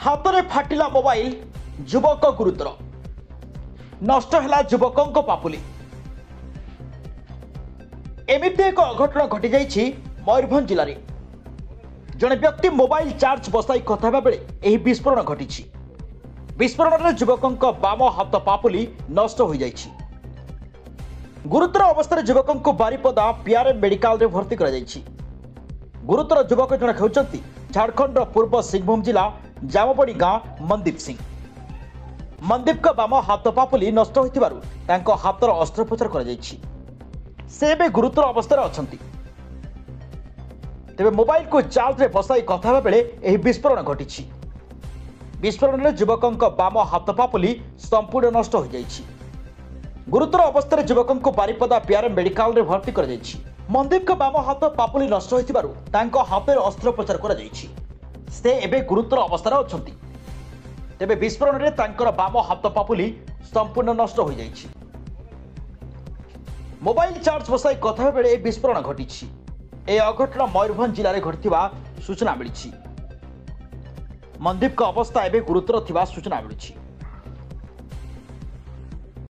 ହାତରେ ଫାଟିଲା ମୋବାଇଲ, ଯୁବକ ଗୁରୁତର, ନଷ୍ଟ ହେଲା ଯୁବକଙ୍କ ପାପୁଲି। ଏମିତି ଏକ ଅଘଟଣ ଘଟିଯାଇଛି ମୟୂରଭଞ୍ଜ ଜିଲ୍ଲାରେ। ଜଣେ ବ୍ୟକ୍ତି ମୋବାଇଲ ଚାର୍ଜ ବସାଇ କଥା ହେବା ବେଳେ ଏହି ବିସ୍ଫୋରଣ ଘଟିଛି। ବିସ୍ଫୋରଣରେ ଯୁବକଙ୍କ ବାମ ହାତ ପାପୁଲି ନଷ୍ଟ ହୋଇଯାଇଛି। ଗୁରୁତର ଅବସ୍ଥାରେ ଯୁବକଙ୍କୁ ବାରିପଦା ପିଆରଏମ୍ ମେଡିକାଲରେ ଭର୍ତ୍ତି କରାଯାଇଛି। ଗୁରୁତର ଯୁବକ ଜଣକ ହେଉଛନ୍ତି ଝାଡ଼ଖଣ୍ଡର ପୂର୍ବ ସିଂଭୂମ ଜିଲ୍ଲା ଜାମବଡ଼ି ଗାଁ ମନଦୀପ ସିଂ। ମନଦୀପଙ୍କ ବାମ ହାତ ପାପୁଲି ନଷ୍ଟ ହୋଇଥିବାରୁ ତାଙ୍କ ହାତର ଅସ୍ତ୍ରୋପଚାର କରାଯାଇଛି। ସେ ଏବେ ଗୁରୁତର ଅବସ୍ଥାରେ ଅଛନ୍ତି। ତେବେ ମୋବାଇଲକୁ ଚାର୍ଜରେ ବସାଇ କଥା ହେବା ବେଳେ ଏହି ବିସ୍ଫୋରଣ ଘଟିଛି। ବିସ୍ଫୋରଣରେ ଯୁବକଙ୍କ ବାମ ହାତ ପାପୁଲି ସମ୍ପୂର୍ଣ୍ଣ ନଷ୍ଟ ହୋଇଯାଇଛି। ଗୁରୁତର ଅବସ୍ଥାରେ ଯୁବକଙ୍କୁ ବାରିପଦା ପିଆରଏମ୍ ମେଡିକାଲରେ ଭର୍ତ୍ତି କରାଯାଇଛି। ମନଦୀପଙ୍କ ବାମ ହାତ ପାପୁଲି ନଷ୍ଟ ହୋଇଥିବାରୁ ତାଙ୍କ ହାତରେ ଅସ୍ତ୍ରୋପଚାର କରାଯାଇଛି। ସେ ଏବେ ଗୁରୁତର ଅବସ୍ଥାରେ ଅଛନ୍ତି। ତେବେ ବିସ୍ଫୋରଣରେ ତାଙ୍କର ବାମ ହାତ ପାପୁଲି ସମ୍ପୂର୍ଣ୍ଣ ନଷ୍ଟ ହୋଇଯାଇଛି। ମୋବାଇଲ ଚାର୍ଜ ବସାଇ କଥା ହେବା ବେଳେ ଏହି ବିସ୍ଫୋରଣ ଘଟିଛି। ଏହି ଅଘଟଣ ମୟୂରଭଞ୍ଜ ଜିଲ୍ଲାରେ ଘଟିଥିବା ସୂଚନା ମିଳିଛି। ମନଦୀପଙ୍କ ଅବସ୍ଥା ଏବେ ଗୁରୁତର ଥିବା ସୂଚନା ମିଳିଛି।